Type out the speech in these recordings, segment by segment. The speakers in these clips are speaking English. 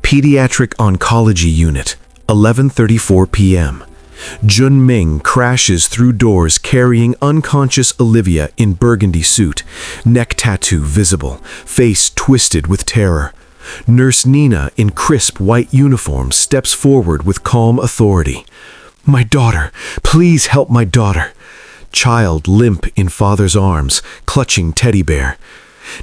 Pediatric Oncology Unit, 11:34 p.m. Junming crashes through doors carrying unconscious Olivia in burgundy suit, neck tattoo visible, face twisted with terror. Nurse Nina in crisp white uniform steps forward with calm authority. "My daughter, please help my daughter." Child limp in father's arms, clutching teddy bear.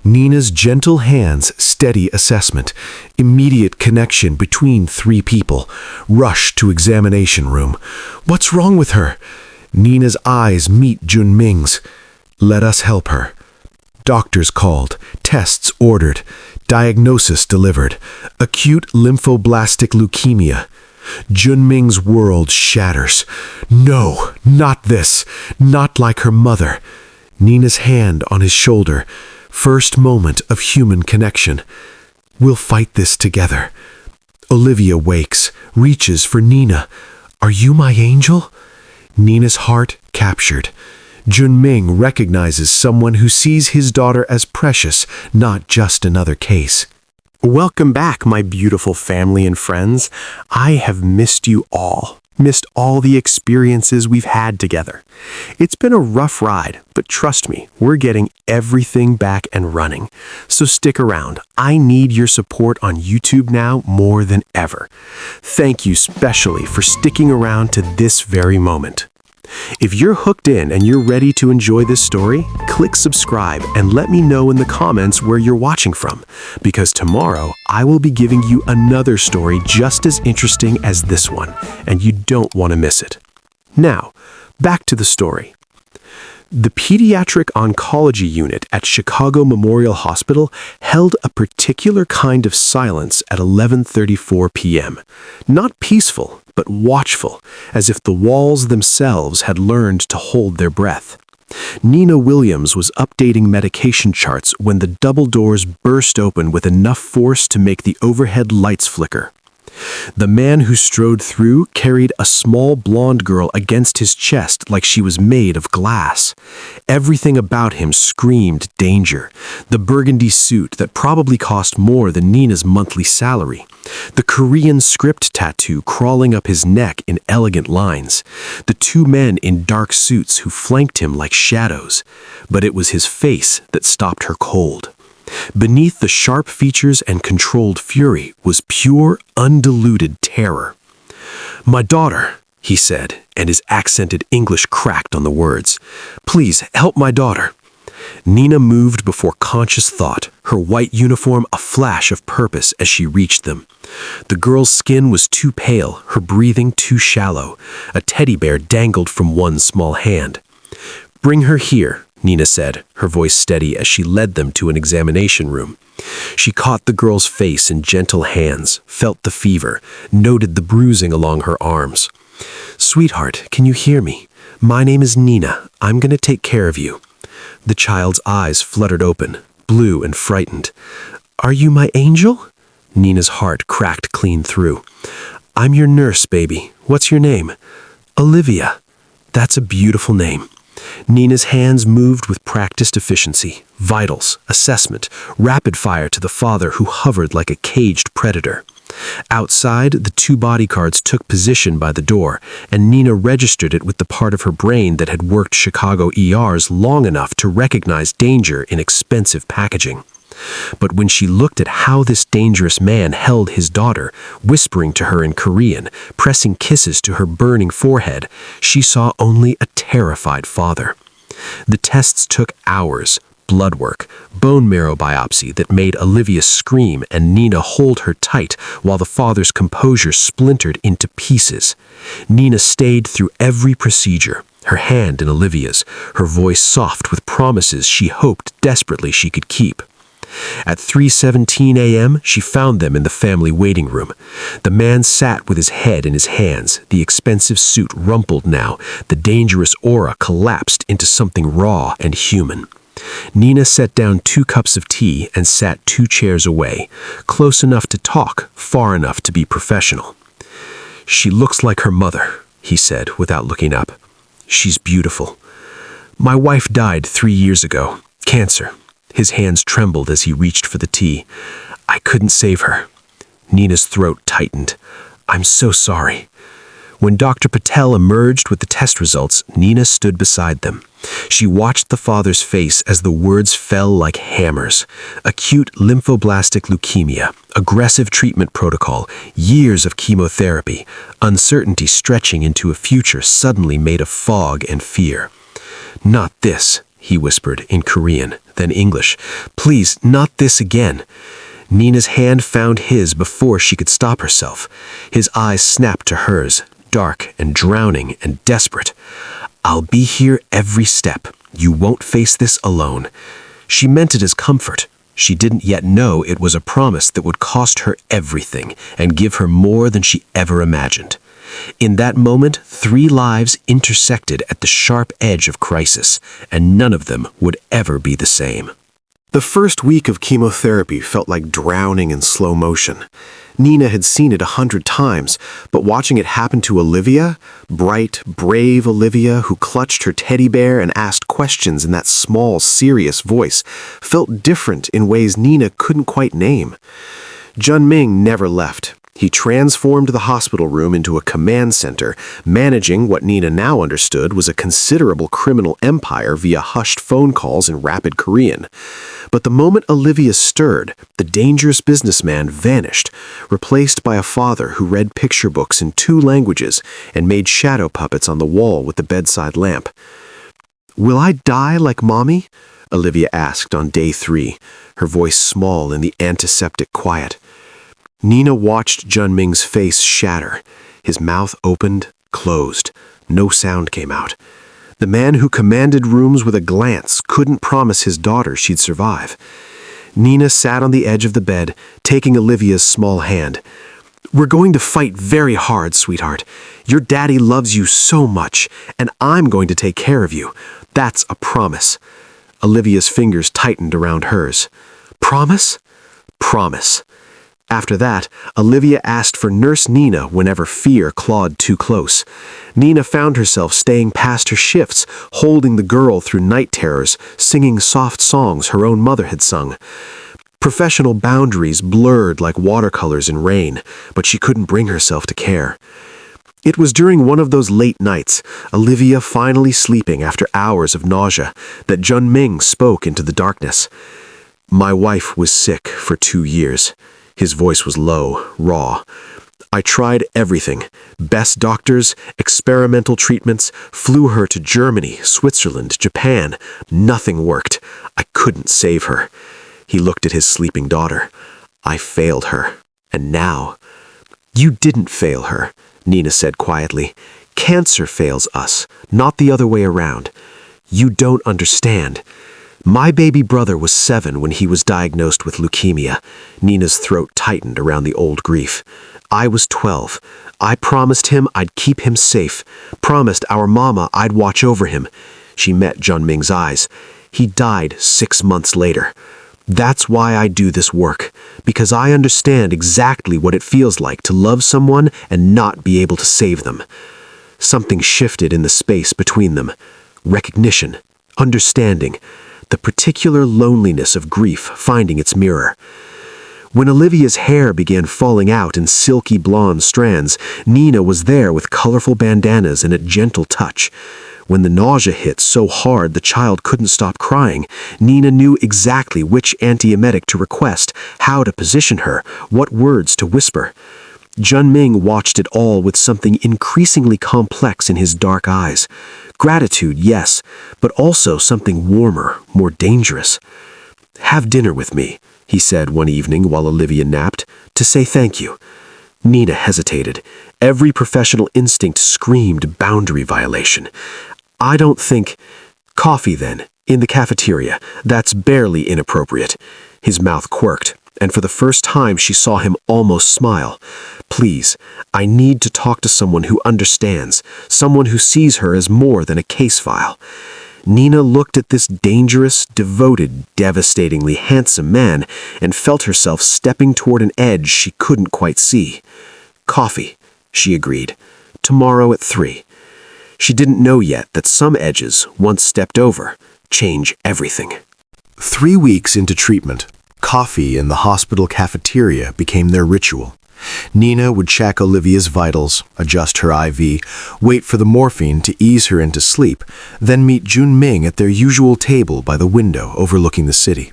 Nina's gentle hands steady assessment, immediate connection between three people. Rush to examination room. "What's wrong with her?" Nina's eyes meet Junming's. "Let us help her." Doctors called, tests ordered, diagnosis delivered. Acute lymphoblastic leukemia. Junming's world shatters. No, not this. Not like her mother. Nina's hand on his shoulder. First moment of human connection. "We'll fight this together." Olivia wakes, reaches for Nina. "Are you my angel?" Nina's heart captured. Junming recognizes someone who sees his daughter as precious, not just another case. Welcome back, my beautiful family and friends. I have missed you all. Missed all the experiences we've had together. It's been a rough ride, but trust me, we're getting everything back and running. So stick around. I need your support on YouTube now more than ever. Thank you specially for sticking around to this very moment. If you're hooked in and you're ready to enjoy this story, click subscribe and let me know in the comments where you're watching from, because tomorrow I will be giving you another story just as interesting as this one, and you don't want to miss it. Now, back to the story. The Pediatric Oncology Unit at Chicago Memorial Hospital held a particular kind of silence at 11:34 p.m. Not peaceful, but watchful, as if the walls themselves had learned to hold their breath. Nina Williams was updating medication charts when the double doors burst open with enough force to make the overhead lights flicker. The man who strode through carried a small blonde girl against his chest like she was made of glass. Everything about him screamed danger. The burgundy suit that probably cost more than Nina's monthly salary. The Korean script tattoo crawling up his neck in elegant lines. The two men in dark suits who flanked him like shadows. But it was his face that stopped her cold. Beneath the sharp features and controlled fury was pure, undiluted terror. "My daughter," he said, and his accented English cracked on the words. "Please, help my daughter." Nina moved before conscious thought, her white uniform a flash of purpose as she reached them. The girl's skin was too pale, her breathing too shallow. A teddy bear dangled from one small hand. "Bring her here," Nina said, her voice steady as she led them to an examination room. She caught the girl's face in gentle hands, felt the fever, noted the bruising along her arms. "Sweetheart, can you hear me? My name is Nina. I'm going to take care of you." The child's eyes fluttered open, blue and frightened. "Are you my angel?" Nina's heart cracked clean through. "I'm your nurse, baby. What's your name?" "Olivia." "That's a beautiful name." Nina's hands moved with practiced efficiency, vitals, assessment, rapid fire to the father who hovered like a caged predator. Outside, the two bodyguards took position by the door, and Nina registered it with the part of her brain that had worked Chicago ERs long enough to recognize danger in expensive packaging. But when she looked at how this dangerous man held his daughter, whispering to her in Korean, pressing kisses to her burning forehead, she saw only a terrified father. The tests took hours, blood work, bone marrow biopsy that made Olivia scream and Nina hold her tight while the father's composure splintered into pieces. Nina stayed through every procedure, her hand in Olivia's, her voice soft with promises she hoped desperately she could keep. At 3:17 a.m., she found them in the family waiting room. The man sat with his head in his hands, the expensive suit rumpled now, the dangerous aura collapsed into something raw and human. Nina set down 2 cups of tea and sat 2 chairs away, close enough to talk, far enough to be professional. "She looks like her mother," he said without looking up. "She's beautiful. My wife died 3 years ago, cancer." His hands trembled as he reached for the tea. "I couldn't save her." Nina's throat tightened. "I'm so sorry." When Dr. Patel emerged with the test results, Nina stood beside them. She watched the father's face as the words fell like hammers. Acute lymphoblastic leukemia, aggressive treatment protocol, years of chemotherapy, uncertainty stretching into a future suddenly made of fog and fear. "Not this," he whispered in Korean, then English. "Please, not this again." Nina's hand found his before she could stop herself. His eyes snapped to hers, dark and drowning and desperate. "I'll be here every step. You won't face this alone." She meant it as comfort. She didn't yet know it was a promise that would cost her everything and give her more than she ever imagined. In that moment, 3 lives intersected at the sharp edge of crisis, and none of them would ever be the same. The first week of chemotherapy felt like drowning in slow motion. Nina had seen it 100 times, but watching it happen to Olivia, bright, brave Olivia who clutched her teddy bear and asked questions in that small, serious voice, felt different in ways Nina couldn't quite name. Jun-Ming never left. He transformed the hospital room into a command center, managing what Nina now understood was a considerable criminal empire via hushed phone calls in rapid Korean. But the moment Olivia stirred, the dangerous businessman vanished, replaced by a father who read picture books in 2 languages and made shadow puppets on the wall with the bedside lamp. "Will I die like Mommy?" Olivia asked on day 3, her voice small in the antiseptic quiet. Nina watched Jun-Ming's face shatter. His mouth opened, closed. No sound came out. The man who commanded rooms with a glance couldn't promise his daughter she'd survive. Nina sat on the edge of the bed, taking Olivia's small hand. "We're going to fight very hard, sweetheart. Your daddy loves you so much, and I'm going to take care of you. That's a promise." Olivia's fingers tightened around hers. "Promise?" "Promise." After that, Olivia asked for Nurse Nina whenever fear clawed too close. Nina found herself staying past her shifts, holding the girl through night terrors, singing soft songs her own mother had sung. Professional boundaries blurred like watercolors in rain, but she couldn't bring herself to care. It was during one of those late nights, Olivia finally sleeping after hours of nausea, that Jun-Ming spoke into the darkness. "My wife was sick for 2 years. His voice was low, raw. "I tried everything. Best doctors, experimental treatments, flew her to Germany, Switzerland, Japan. Nothing worked. I couldn't save her." He looked at his sleeping daughter. "I failed her. And now—" "You didn't fail her," Nina said quietly. "Cancer fails us, not the other way around. You don't understand. My baby brother was 7 when he was diagnosed with leukemia." Nina's throat tightened around the old grief. "I was 12. I promised him I'd keep him safe. Promised our mama I'd watch over him." She met Jun-Ming's eyes. "He died 6 months later. That's why I do this work, because I understand exactly what it feels like to love someone and not be able to save them." Something shifted in the space between them. Recognition, understanding, the particular loneliness of grief finding its mirror. When Olivia's hair began falling out in silky blonde strands, Nina was there with colorful bandanas and a gentle touch. When the nausea hit so hard the child couldn't stop crying, Nina knew exactly which antiemetic to request, how to position her, what words to whisper. Jun-Ming watched it all with something increasingly complex in his dark eyes. Gratitude, yes, but also something warmer, more dangerous. "Have dinner with me," he said one evening while Olivia napped, "to say thank you." Nina hesitated. Every professional instinct screamed boundary violation. "I don't think—" "Coffee, then, in the cafeteria. That's barely inappropriate." His mouth quirked, and for the first time she saw him almost smile. "Please, I need to talk to someone who understands, someone who sees her as more than a case file." Nina looked at this dangerous, devoted, devastatingly handsome man and felt herself stepping toward an edge she couldn't quite see. "Coffee," she agreed. "Tomorrow at 3. She didn't know yet that some edges, once stepped over, change everything. 3 weeks into treatment, coffee in the hospital cafeteria became their ritual. Nina would check Olivia's vitals, adjust her IV, wait for the morphine to ease her into sleep, then meet Junming at their usual table by the window overlooking the city.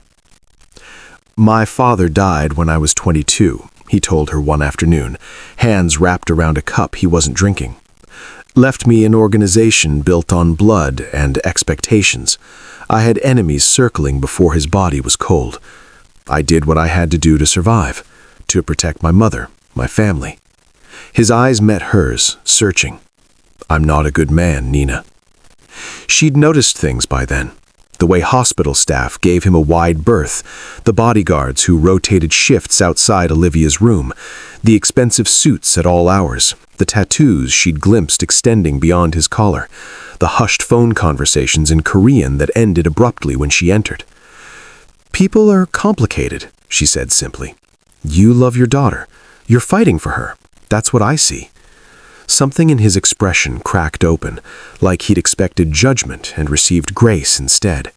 "My father died when I was 22, he told her one afternoon, hands wrapped around a cup he wasn't drinking. "Left me an organization built on blood and expectations. I had enemies circling before his body was cold. I did what I had to do to survive, to protect my mother, my family." His eyes met hers, searching. "I'm not a good man, Nina." She'd noticed things by then. The way hospital staff gave him a wide berth, the bodyguards who rotated shifts outside Olivia's room, the expensive suits at all hours, the tattoos she'd glimpsed extending beyond his collar, the hushed phone conversations in Korean that ended abruptly when she entered. "People are complicated," she said simply. "You love your daughter. You're fighting for her. That's what I see." Something in his expression cracked open, like he'd expected judgment and received grace instead.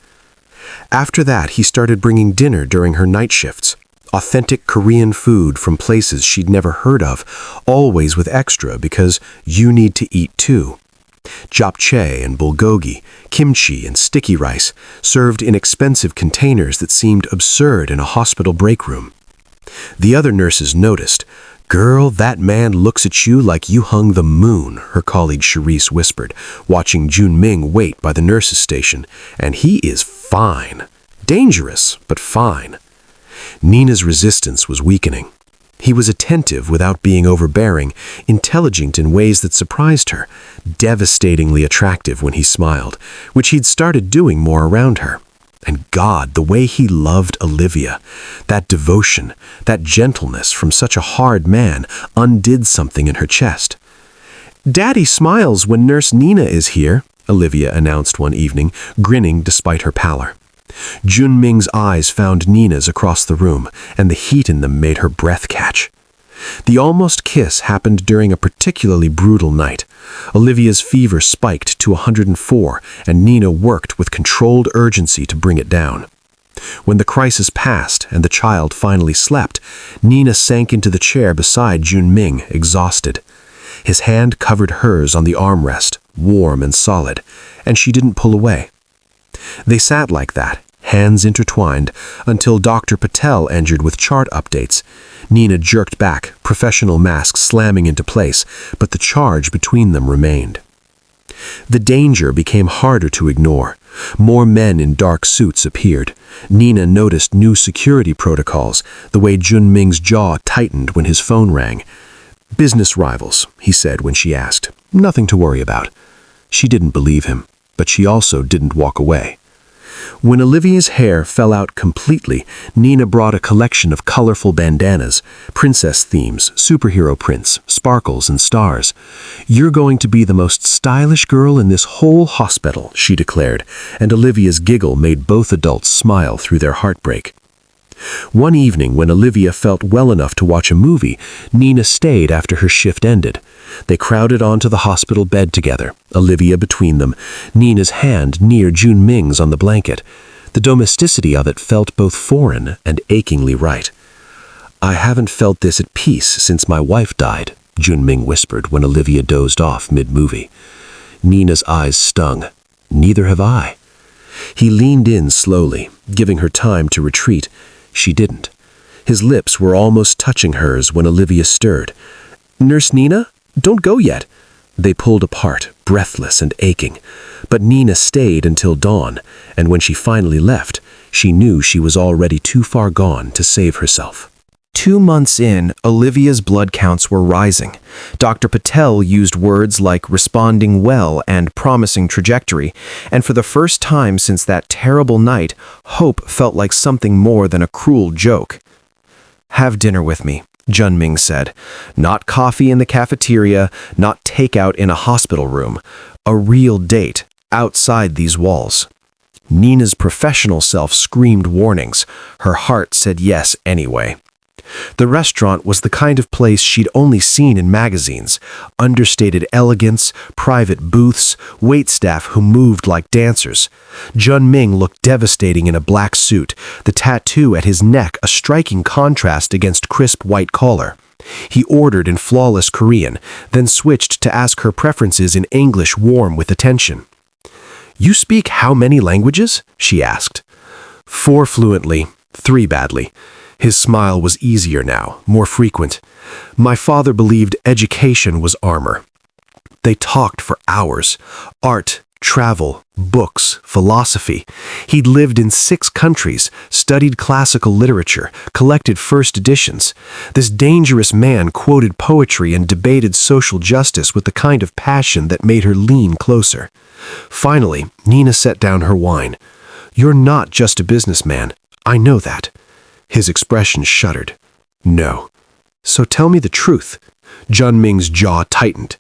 After that, he started bringing dinner during her night shifts. Authentic Korean food from places she'd never heard of, always with extra because you need to eat too. Japchae and bulgogi, kimchi and sticky rice, served in expensive containers that seemed absurd in a hospital break room. The other nurses noticed. "Girl, that man looks at you like you hung the moon," her colleague Charisse whispered, watching Junming wait by the nurses' station. "And he is fine. Dangerous, but fine." Nina's resistance was weakening. He was attentive without being overbearing, intelligent in ways that surprised her, devastatingly attractive when he smiled, which he'd started doing more around her. And God, the way he loved Olivia, that devotion, that gentleness from such a hard man undid something in her chest. "Daddy smiles when Nurse Nina is here," Olivia announced one evening, grinning despite her pallor. Junming's eyes found Nina's across the room, and the heat in them made her breath catch. The almost kiss happened during a particularly brutal night. Olivia's fever spiked to 104, and Nina worked with controlled urgency to bring it down. When the crisis passed and the child finally slept, Nina sank into the chair beside Junming, exhausted. His hand covered hers on the armrest, warm and solid, and she didn't pull away. They sat like that, hands intertwined, until Dr. Patel entered with chart updates. Nina jerked back, professional mask slamming into place, but the charge between them remained. The danger became harder to ignore. More men in dark suits appeared. Nina noticed new security protocols, the way Junming's jaw tightened when his phone rang. "Business rivals," he said when she asked. "Nothing to worry about." She didn't believe him, but she also didn't walk away. When Olivia's hair fell out completely, Nina brought a collection of colorful bandanas, princess themes, superhero prints, sparkles, and stars. "You're going to be the most stylish girl in this whole hospital," she declared, and Olivia's giggle made both adults smile through their heartbreak. One evening, when Olivia felt well enough to watch a movie, Nina stayed after her shift ended. They crowded onto the hospital bed together, Olivia between them, Nina's hand near Junming's on the blanket. The domesticity of it felt both foreign and achingly right. "I haven't felt this at peace since my wife died," Junming whispered when Olivia dozed off mid-movie. Nina's eyes stung. "Neither have I." He leaned in slowly, giving her time to retreat. She didn't. His lips were almost touching hers when Olivia stirred. "Nurse Nina? Don't go yet." They pulled apart, breathless and aching. But Nina stayed until dawn, and when she finally left, she knew she was already too far gone to save herself. 2 months in, Olivia's blood counts were rising. Dr. Patel used words like responding well and promising trajectory, and for the first time since that terrible night, hope felt like something more than a cruel joke. "Have dinner with me," Junming said. "Not coffee in the cafeteria, not takeout in a hospital room. A real date, outside these walls." Nina's professional self screamed warnings. Her heart said yes anyway. The restaurant was the kind of place she'd only seen in magazines. Understated elegance, private booths, waitstaff who moved like dancers. Junming looked devastating in a black suit, the tattoo at his neck a striking contrast against crisp white collar. He ordered in flawless Korean, then switched to ask her preferences in English warm with attention. "You speak how many languages?" she asked. 4 fluently, 3 badly. His smile was easier now, more frequent. My father believed education was armor. They talked for hours. Art, travel, books, philosophy. He'd lived in 6 countries, studied classical literature, collected first editions. This dangerous man quoted poetry and debated social justice with the kind of passion that made her lean closer. Finally, Nina set down her wine. "You're not just a businessman. I know that." His expression shuddered. "No." "So tell me the truth." Jun Ming's jaw tightened.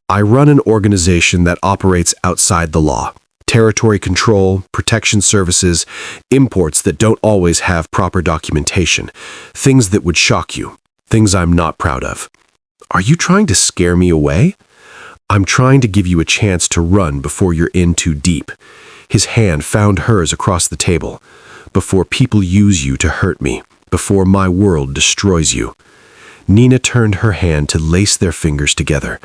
"I run an organization that operates outside the law. Territory control, protection services, imports that don't always have proper documentation. Things that would shock you. Things I'm not proud of." "Are you trying to scare me away?" "I'm trying to give you a chance to run before you're in too deep." His hand found hers across the table. "Before people use you to hurt me. Before my world destroys you." Nina turned her hand to lace their fingers together.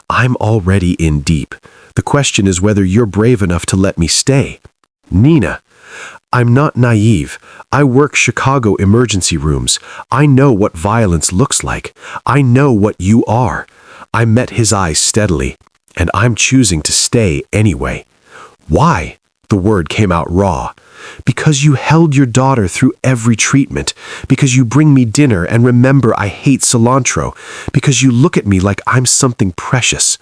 "I'm already in deep. The question is whether you're brave enough to let me stay." "Nina, I'm not naive. I work Chicago emergency rooms. I know what violence looks like. I know what you are." I met his eyes steadily, "and I'm choosing to stay anyway." "Why?" The word came out raw. "Because you held your daughter through every treatment. Because you bring me dinner and remember I hate cilantro. Because you look at me like I'm something precious."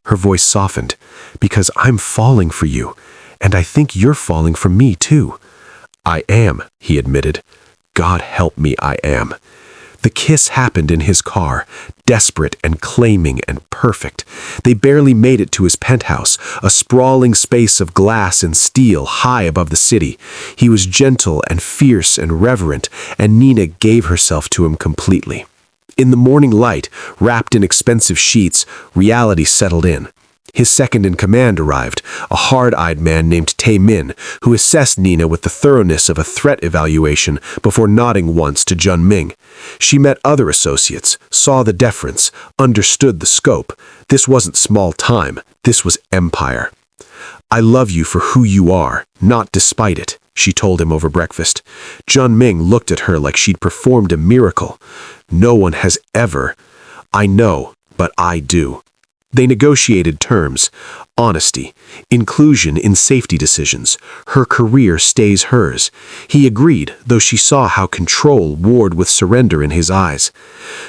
Her voice softened. "Because I'm falling for you. And I think you're falling for me too." "I am," he admitted. "God help me, I am." The kiss happened in his car, desperate and claiming and perfect. They barely made it to his penthouse, a sprawling space of glass and steel high above the city. He was gentle and fierce and reverent, and Nina gave herself to him completely. In the morning light, wrapped in expensive sheets, reality settled in. His second-in-command arrived, a hard-eyed man named Tae Min, who assessed Nina with the thoroughness of a threat evaluation before nodding once to Jun Ming. She met other associates, saw the deference, understood the scope. This wasn't small time, this was empire. "I love you for who you are, not despite it," she told him over breakfast. Jun Ming looked at her like she'd performed a miracle. "No one has ever." "I know, but I do." They negotiated terms, honesty, inclusion in safety decisions. Her career stays hers. He agreed, though she saw how control warred with surrender in his eyes.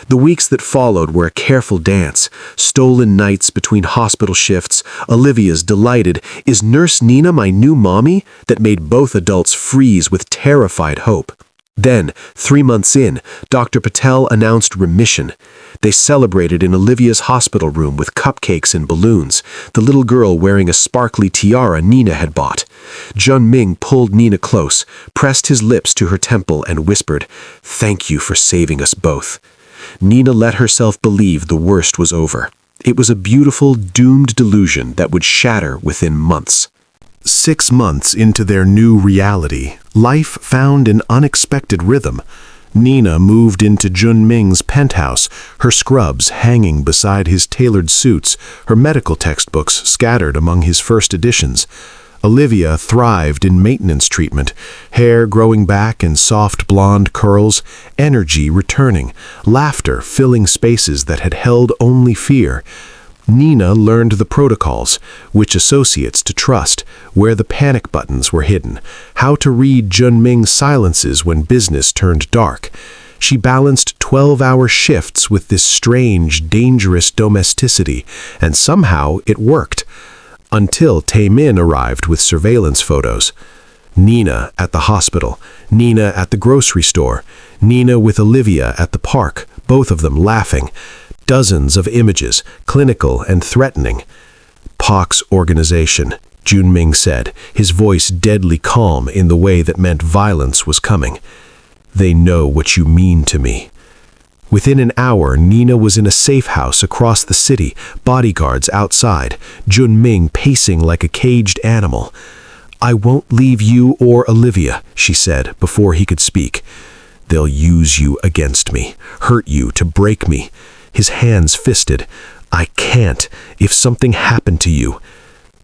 The weeks that followed were a careful dance, stolen nights between hospital shifts, Olivia's delighted, "Is Nurse Nina my new mommy?" that made both adults freeze with terrified hope. Then, 3 months in, Dr. Patel announced remission. They celebrated in Olivia's hospital room with cupcakes and balloons, the little girl wearing a sparkly tiara Nina had bought. Jun Ming pulled Nina close, pressed his lips to her temple and whispered, "Thank you for saving us both." Nina let herself believe the worst was over. It was a beautiful, doomed delusion that would shatter within months. 6 months into their new reality, life found an unexpected rhythm. Nina moved into Jun Ming's penthouse, her scrubs hanging beside his tailored suits, her medical textbooks scattered among his first editions. Olivia thrived in maintenance treatment, hair growing back in soft blonde curls, energy returning, laughter filling spaces that had held only fear. Nina learned the protocols, which associates to trust, where the panic buttons were hidden, how to read Jun Ming's silences when business turned dark. She balanced 12-hour shifts with this strange, dangerous domesticity, and somehow it worked. Until Tae Min arrived with surveillance photos. Nina at the hospital, Nina at the grocery store, Nina with Olivia at the park, both of them laughing. Dozens of images, clinical and threatening. "Pak's organization," Jun Ming said, his voice deadly calm in the way that meant violence was coming. "They know what you mean to me." Within an hour, Nina was in a safe house across the city, bodyguards outside, Jun Ming pacing like a caged animal. "I won't leave you or Olivia," she said before he could speak. They'll use you against me, hurt you to break me. His hands fisted. I can't. If something happened to you,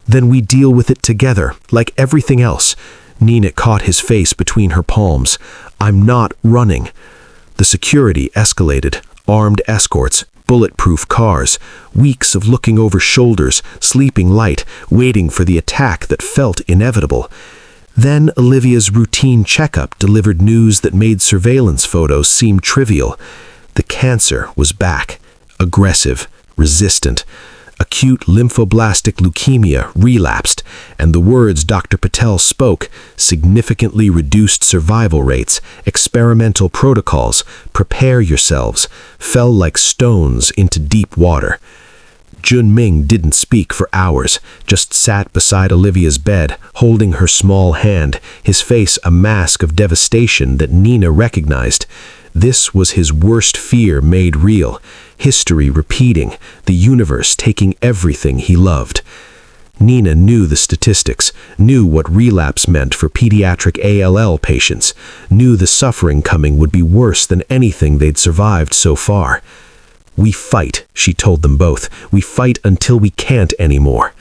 then we deal with it together, like everything else. Nina caught his face between her palms. I'm not running. The security escalated. Armed escorts, bulletproof cars, weeks of looking over shoulders, sleeping light, waiting for the attack that felt inevitable. Then Olivia's routine checkup delivered news that made surveillance photos seem trivial. The cancer was back, aggressive, resistant. Acute lymphoblastic leukemia relapsed, and the words Dr. Patel spoke, significantly reduced survival rates, experimental protocols, prepare yourselves, fell like stones into deep water. Junming didn't speak for hours, just sat beside Olivia's bed, holding her small hand, his face a mask of devastation that Nina recognized. This was his worst fear made real. History repeating, the universe taking everything he loved. Nina knew the statistics, knew what relapse meant for pediatric ALL patients, knew the suffering coming would be worse than anything they'd survived so far. We fight, she told them both. We fight until we can't anymore.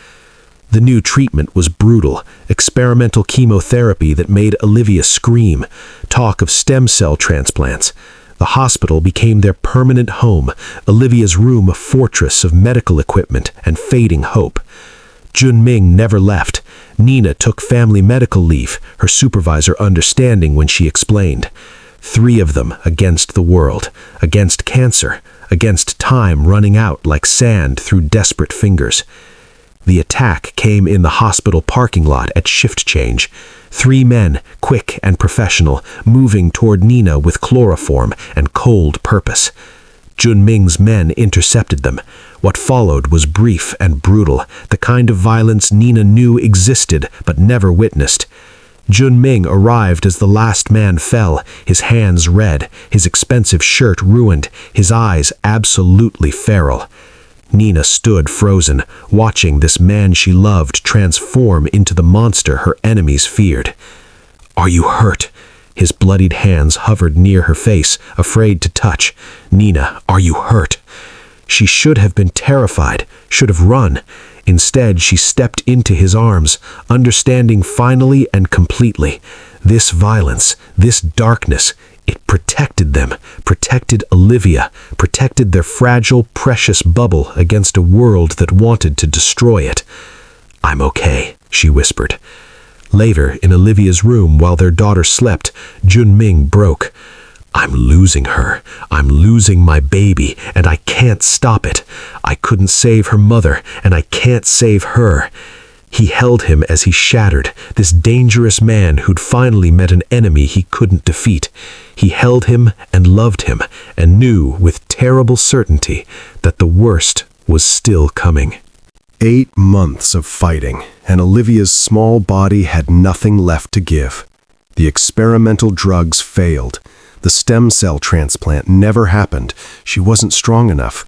The new treatment was brutal, experimental chemotherapy that made Olivia scream, talk of stem cell transplants. The hospital became their permanent home, Olivia's room a fortress of medical equipment and fading hope. Junming never left. Nina took family medical leave, her supervisor understanding when she explained. 3 of them against the world, against cancer, against time running out like sand through desperate fingers. The attack came in the hospital parking lot at shift change. 3 men, quick and professional, moving toward Nina with chloroform and cold purpose. Junming's men intercepted them. What followed was brief and brutal, the kind of violence Nina knew existed but never witnessed. Junming arrived as the last man fell, his hands red, his expensive shirt ruined, his eyes absolutely feral. Nina stood frozen, watching this man she loved transform into the monster her enemies feared. Are you hurt? His bloodied hands hovered near her face, afraid to touch. Nina, are you hurt? She should have been terrified, should have run. Instead, she stepped into his arms, understanding finally and completely. This violence, this darkness, it protected them, protected Olivia, protected their fragile, precious bubble against a world that wanted to destroy it. I'm okay, she whispered. Later, in Olivia's room while their daughter slept, Junming broke. I'm losing her. I'm losing my baby, and I can't stop it. I couldn't save her mother, and I can't save her. He held him as he shattered, this dangerous man who'd finally met an enemy he couldn't defeat. He held him and loved him, and knew with terrible certainty that the worst was still coming. 8 months of fighting, and Olivia's small body had nothing left to give. The experimental drugs failed. The stem cell transplant never happened. She wasn't strong enough.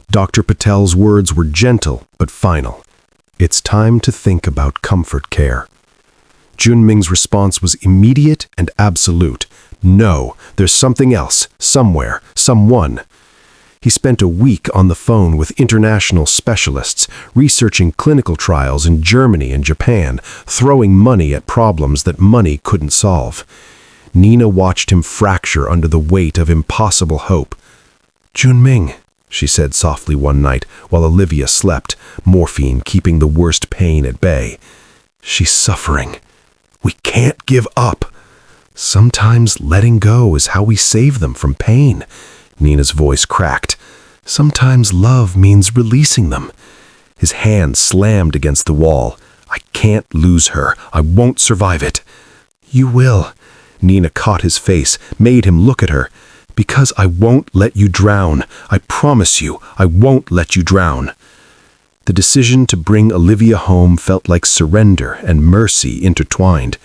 Dr. Patel's words were gentle but final. It's time to think about comfort care. Junming's response was immediate and absolute. No, there's something else, somewhere, someone. He spent a week on the phone with international specialists, researching clinical trials in Germany and Japan, throwing money at problems that money couldn't solve. Nina watched him fracture under the weight of impossible hope. Junming, she said softly one night while Olivia slept, morphine keeping the worst pain at bay. She's suffering. We can't give up. Sometimes letting go is how we save them from pain. Nina's voice cracked. Sometimes love means releasing them. His hand slammed against the wall. I can't lose her. I won't survive it. You will. Nina caught his face, made him look at her. Because I won't let you drown. I promise you, I won't let you drown. The decision to bring Olivia home felt like surrender and mercy intertwined.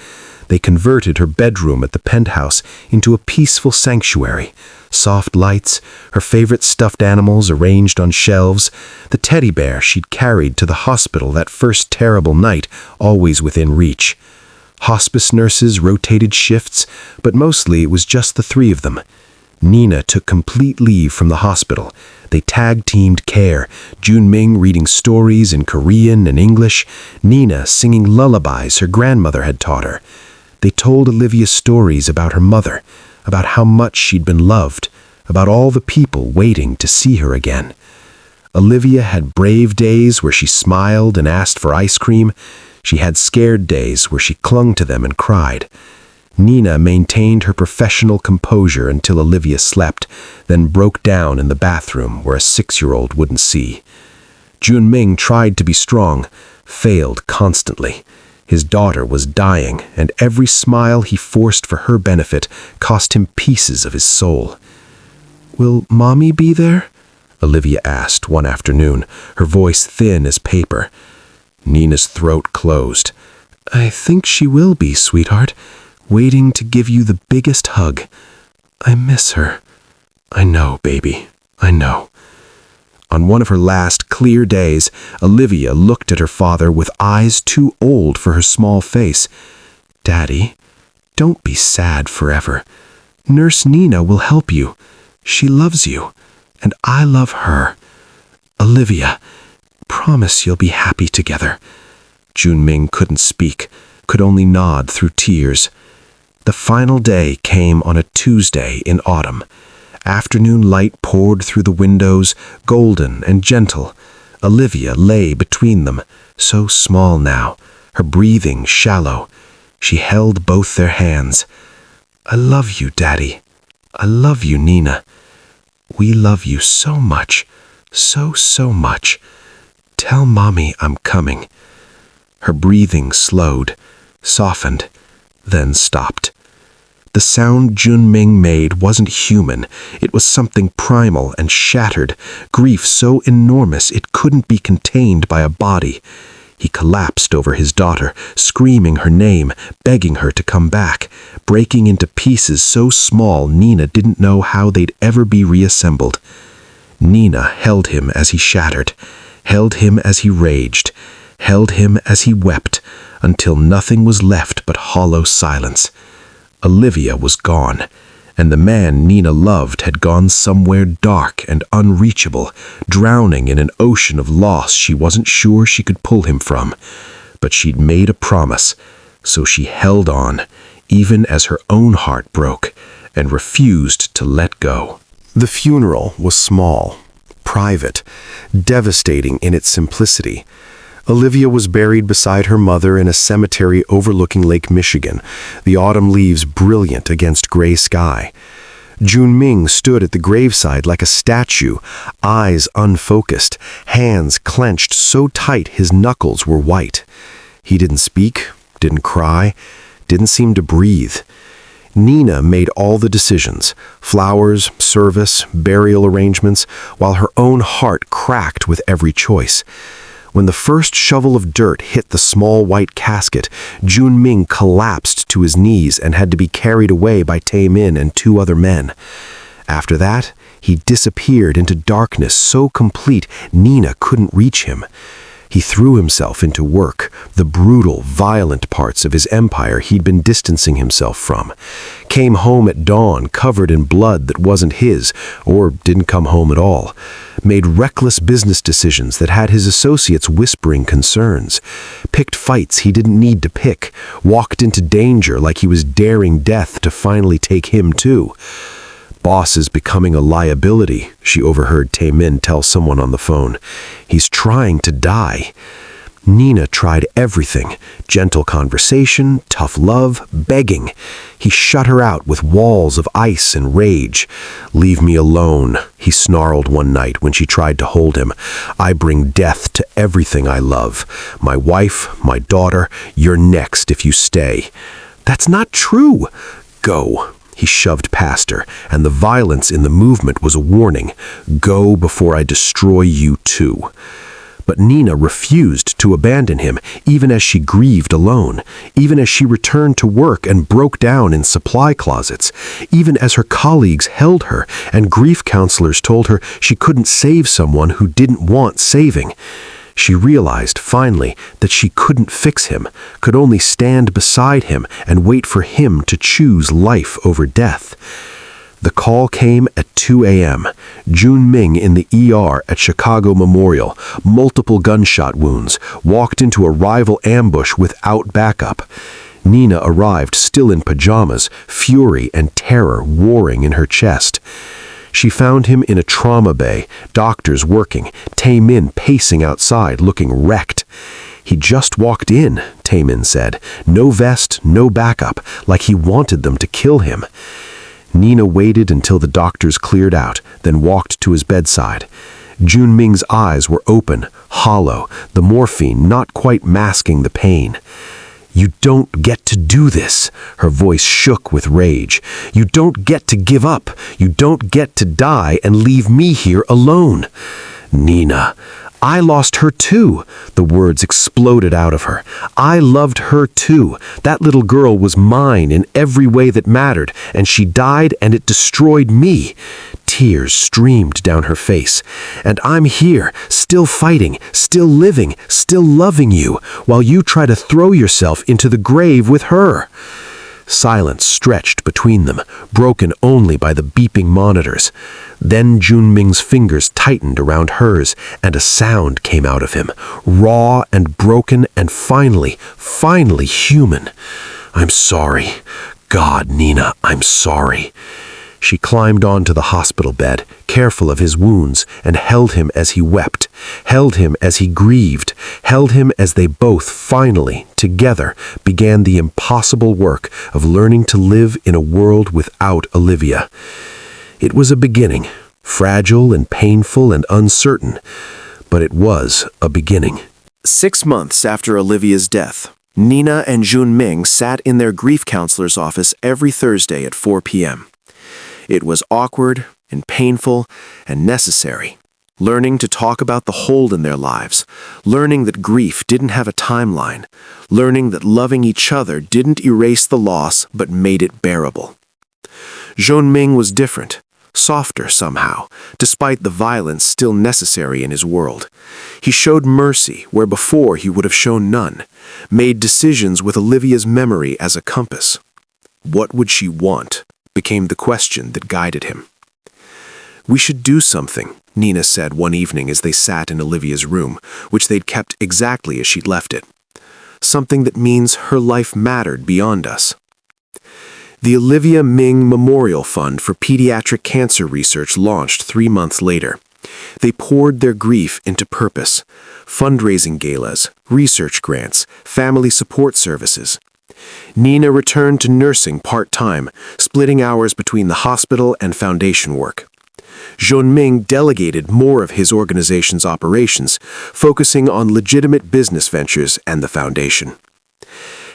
They converted her bedroom at the penthouse into a peaceful sanctuary. Soft lights, her favorite stuffed animals arranged on shelves, the teddy bear she'd carried to the hospital that first terrible night, always within reach. Hospice nurses rotated shifts, but mostly it was just the three of them. Nina took complete leave from the hospital. They tag-teamed care, Junming reading stories in Korean and English, Nina singing lullabies her grandmother had taught her. They told Olivia stories about her mother, about how much she'd been loved, about all the people waiting to see her again. Olivia had brave days where she smiled and asked for ice cream. She had scared days where she clung to them and cried. Nina maintained her professional composure until Olivia slept, then broke down in the bathroom where a 6-year-old wouldn't see. Junming tried to be strong, failed constantly. His daughter was dying, and every smile he forced for her benefit cost him pieces of his soul. "Will Mommy be there?" Olivia asked one afternoon, her voice thin as paper. Nina's throat closed. "I think she will be, sweetheart, waiting to give you the biggest hug. I miss her." "I know, baby, I know." On one of her last clear days, Olivia looked at her father with eyes too old for her small face. "Daddy, don't be sad forever. Nurse Nina will help you. She loves you, and I love her. Olivia, promise you'll be happy together." Junming couldn't speak, could only nod through tears. The final day came on a Tuesday in autumn. Afternoon light poured through the windows, golden and gentle. Olivia lay between them, so small now, her breathing shallow. She held both their hands. "I love you, Daddy. I love you, Nina. We love you so much, so much. Tell Mommy I'm coming." Her breathing slowed, softened, then stopped. The sound Junming made wasn't human. It was something primal and shattered, grief so enormous it couldn't be contained by a body. He collapsed over his daughter, screaming her name, begging her to come back, breaking into pieces so small Nina didn't know how they'd ever be reassembled. Nina held him as he shattered, held him as he raged, held him as he wept, until nothing was left but hollow silence. Olivia was gone, and the man Nina loved had gone somewhere dark and unreachable, drowning in an ocean of loss she wasn't sure she could pull him from. But she'd made a promise, so she held on, even as her own heart broke, and refused to let go. The funeral was small, private, devastating in its simplicity. Olivia was buried beside her mother in a cemetery overlooking Lake Michigan, the autumn leaves brilliant against gray sky. Junming stood at the graveside like a statue, eyes unfocused, hands clenched so tight his knuckles were white. He didn't speak, didn't cry, didn't seem to breathe. Nina made all the decisions, flowers, service, burial arrangements, while her own heart cracked with every choice. When the first shovel of dirt hit the small white casket, Junming collapsed to his knees and had to be carried away by Tae-min and 2 other men. After that, he disappeared into darkness so complete Nina couldn't reach him. He threw himself into work, the brutal, violent parts of his empire he'd been distancing himself from. Came home at dawn covered in blood that wasn't his, or didn't come home at all. Made reckless business decisions that had his associates whispering concerns. Picked fights he didn't need to pick. Walked into danger like he was daring death to finally take him too. "Boss is becoming a liability," she overheard Tae-min tell someone on the phone. "He's trying to die." Nina tried everything. Gentle conversation, tough love, begging. He shut her out with walls of ice and rage. "Leave me alone," he snarled one night when she tried to hold him. "I bring death to everything I love. My wife, my daughter, you're next if you stay." "That's not true." "Go." He shoved past her, and the violence in the movement was a warning. "Go before I destroy you too." But Nina refused to abandon him, even as she grieved alone, even as she returned to work and broke down in supply closets, even as her colleagues held her and grief counselors told her she couldn't save someone who didn't want saving. She realized, finally, that she couldn't fix him, could only stand beside him and wait for him to choose life over death. The call came at 2 a.m. Jun Ming in the ER at Chicago Memorial, multiple gunshot wounds, walked into a rival ambush without backup. Nina arrived still in pajamas, fury and terror warring in her chest. She found him in a trauma bay, doctors working, Tae-min pacing outside, looking wrecked. He just walked in, Tae-min said. No vest, no backup, like he wanted them to kill him. Nina waited until the doctors cleared out, then walked to his bedside. Jun Ming's eyes were open, hollow, the morphine not quite masking the pain. "You don't get to do this," her voice shook with rage. "You don't get to give up. You don't get to die and leave me here alone." "Nina, I lost her too," the words exploded out of her. "I loved her too. That little girl was mine in every way that mattered, and she died and it destroyed me." Tears streamed down her face. "And I'm here, still fighting, still living, still loving you, while you try to throw yourself into the grave with her." Silence stretched between them, broken only by the beeping monitors. Then Jun Ming's fingers tightened around hers, and a sound came out of him, raw and broken and finally human. "I'm sorry. God, Nina, I'm sorry." She climbed onto the hospital bed, careful of his wounds, and held him as he wept, held him as he grieved, held him as they both finally, together, began the impossible work of learning to live in a world without Olivia. It was a beginning, fragile and painful and uncertain, but it was a beginning. 6 months after Olivia's death, Nina and Jun Ming sat in their grief counselor's office every Thursday at 4 p.m. It was awkward and painful and necessary, learning to talk about the hole in their lives, learning that grief didn't have a timeline, learning that loving each other didn't erase the loss but made it bearable. Jun Ming was different, softer somehow, despite the violence still necessary in his world. He showed mercy where before he would have shown none, made decisions with Olivia's memory as a compass. What would she want? Became the question that guided him. "We should do something," Nina said one evening as they sat in Olivia's room, which they'd kept exactly as she'd left it. "Something that means her life mattered beyond us." The Olivia Ming Memorial Fund for Pediatric Cancer Research launched 3 months later. They poured their grief into purpose: fundraising galas, research grants, family support services. Nina returned to nursing part-time, splitting hours between the hospital and foundation work. Jun Ming delegated more of his organization's operations, focusing on legitimate business ventures and the foundation.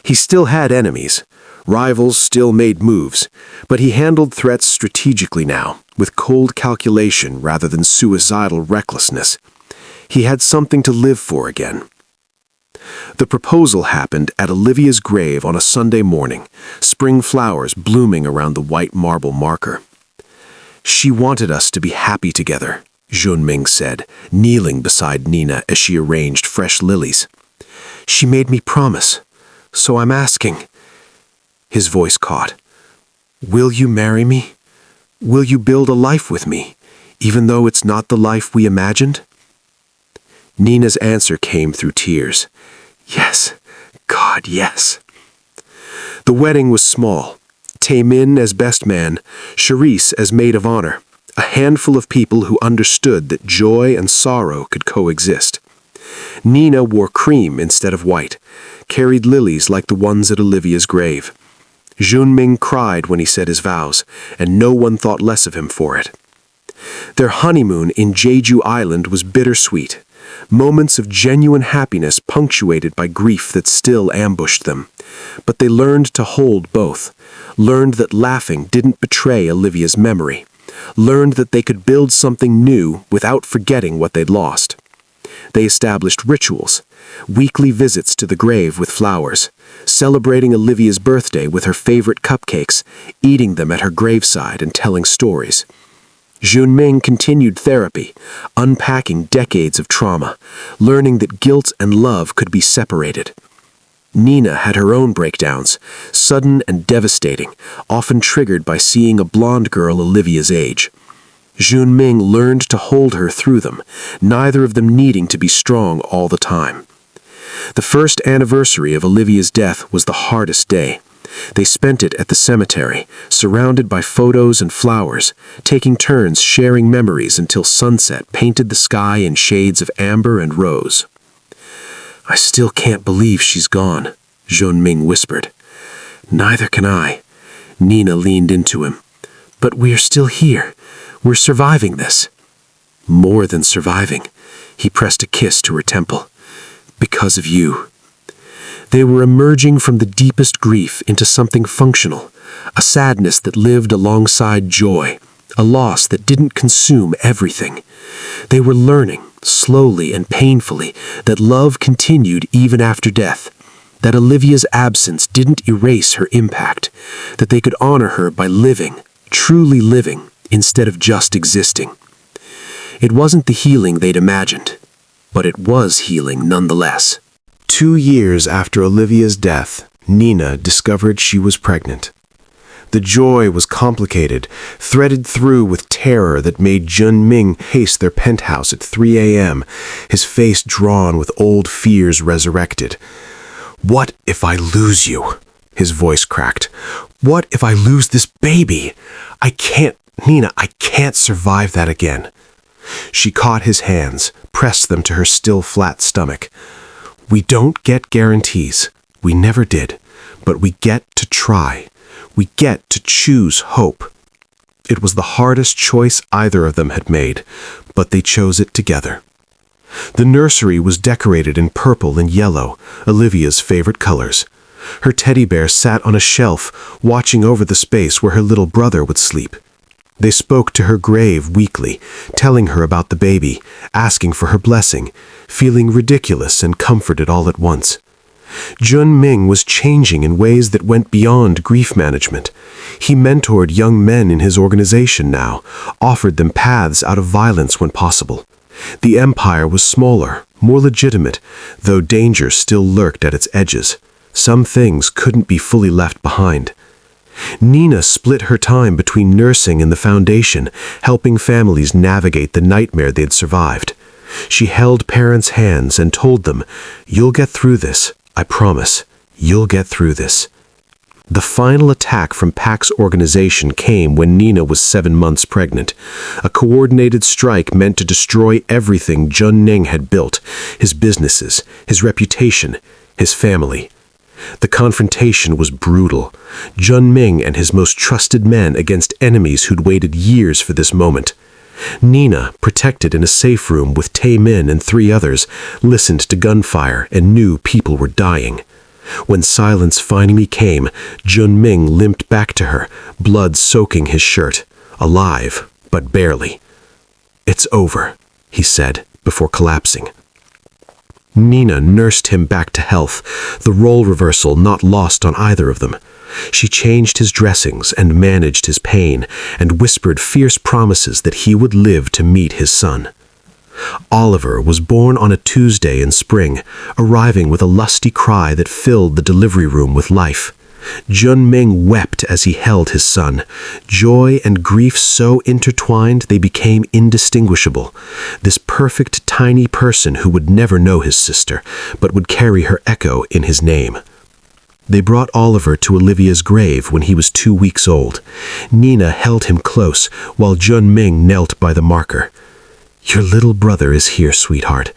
He still had enemies. Rivals still made moves, but he handled threats strategically now, with cold calculation rather than suicidal recklessness. He had something to live for again. The proposal happened at Olivia's grave on a Sunday morning, spring flowers blooming around the white marble marker. "She wanted us to be happy together," Jun Ming said, kneeling beside Nina as she arranged fresh lilies. "She made me promise, so I'm asking." His voice caught. "Will you marry me? Will you build a life with me, even though it's not the life we imagined?" Nina's answer came through tears. "Yes, God, yes." The wedding was small. Tae-min as best man, Charisse as maid of honor, a handful of people who understood that joy and sorrow could coexist. Nina wore cream instead of white, carried lilies like the ones at Olivia's grave. Jun Ming cried when he said his vows, and no one thought less of him for it. Their honeymoon in Jeju Island was bittersweet, moments of genuine happiness punctuated by grief that still ambushed them. But they learned to hold both, learned that laughing didn't betray Olivia's memory, learned that they could build something new without forgetting what they'd lost. They established rituals, weekly visits to the grave with flowers, celebrating Olivia's birthday with her favorite cupcakes, eating them at her graveside and telling stories. Junming continued therapy, unpacking decades of trauma, learning that guilt and love could be separated. Nina had her own breakdowns, sudden and devastating, often triggered by seeing a blonde girl Olivia's age. Junming learned to hold her through them, neither of them needing to be strong all the time. The first anniversary of Olivia's death was the hardest day. They spent it at the cemetery, surrounded by photos and flowers, taking turns sharing memories until sunset painted the sky in shades of amber and rose. "I still can't believe she's gone," Junming whispered. "Neither can I." Nina leaned into him. "But we're still here. We're surviving this." "More than surviving." He pressed a kiss to her temple. "Because of you." They were emerging from the deepest grief into something functional, a sadness that lived alongside joy, a loss that didn't consume everything. They were learning, slowly and painfully, that love continued even after death, that Olivia's absence didn't erase her impact, that they could honor her by living, truly living, instead of just existing. It wasn't the healing they'd imagined, but it was healing nonetheless. 2 years after Olivia's death, Nina discovered she was pregnant. The joy was complicated, threaded through with terror that made Junming pace their penthouse at 3 a.m., his face drawn with old fears resurrected. "What if I lose you?" His voice cracked. "What if I lose this baby? Nina, I can't survive that again." She caught his hands, pressed them to her still flat stomach. "We don't get guarantees. We never did. But we get to try. We get to choose hope." It was the hardest choice either of them had made, but they chose it together. The nursery was decorated in purple and yellow, Olivia's favorite colors. Her teddy bear sat on a shelf, watching over the space where her little brother would sleep. They spoke to her grave weekly, telling her about the baby, asking for her blessing, feeling ridiculous and comforted all at once. Junming was changing in ways that went beyond grief management. He mentored young men in his organization now, offered them paths out of violence when possible. The empire was smaller, more legitimate, though danger still lurked at its edges. Some things couldn't be fully left behind. Nina split her time between nursing and the foundation, helping families navigate the nightmare they'd survived. She held parents' hands and told them, "You'll get through this. I promise. You'll get through this." The final attack from Pak's organization came when Nina was 7 months pregnant. A coordinated strike meant to destroy everything Junming had built, his businesses, his reputation, his family. The confrontation was brutal. Junming and his most trusted men against enemies who'd waited years for this moment. Nina, protected in a safe room with Tae-min and 3 others, listened to gunfire and knew people were dying. When silence finally came, Junming limped back to her, blood soaking his shirt, alive, but barely. "It's over," he said, before collapsing. Nina nursed him back to health, the role reversal not lost on either of them. She changed his dressings and managed his pain, and whispered fierce promises that he would live to meet his son. Oliver was born on a Tuesday in spring, arriving with a lusty cry that filled the delivery room with life. Junming wept as he held his son, joy and grief so intertwined they became indistinguishable. This perfect tiny person who would never know his sister, but would carry her echo in his name. They brought Oliver to Olivia's grave when he was 2 weeks old. Nina held him close while Junming knelt by the marker. "Your little brother is here, sweetheart.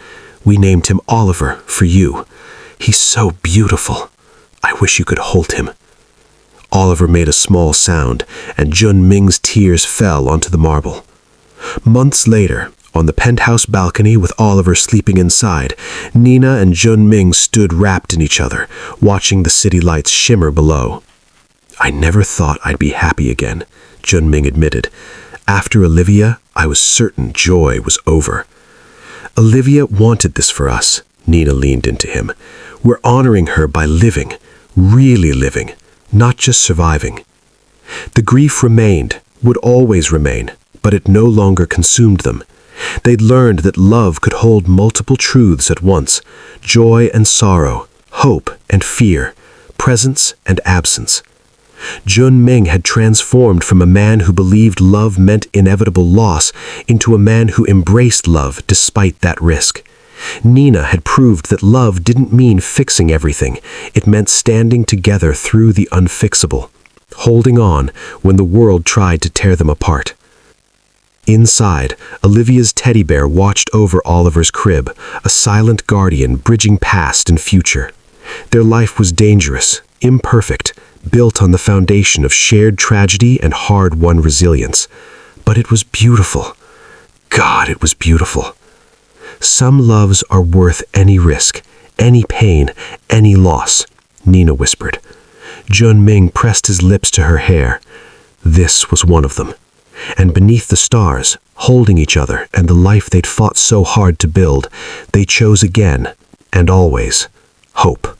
We named him Oliver for you. He's so beautiful. I wish you could hold him." Oliver made a small sound, and Junming's tears fell onto the marble. Months later, on the penthouse balcony with Oliver sleeping inside, Nina and Junming stood wrapped in each other, watching the city lights shimmer below. "I never thought I'd be happy again," Junming admitted. "After Olivia, I was certain joy was over." "Olivia wanted this for us," Nina leaned into him. "We're honoring her by living, really living, not just surviving." The grief remained, would always remain, but it no longer consumed them. They'd learned that love could hold multiple truths at once: joy and sorrow, hope and fear, presence and absence. Jun Ming had transformed from a man who believed love meant inevitable loss into a man who embraced love despite that risk. Nina had proved that love didn't mean fixing everything. It meant standing together through the unfixable, holding on when the world tried to tear them apart. Inside, Olivia's teddy bear watched over Oliver's crib, a silent guardian bridging past and future. Their life was dangerous, imperfect, built on the foundation of shared tragedy and hard-won resilience. But it was beautiful. God, it was beautiful. Some loves are worth any risk, any pain, any loss, Nina whispered. Jun Ming pressed his lips to her hair. This was one of them. And beneath the stars, holding each other and the life they'd fought so hard to build, they chose again, and always, hope.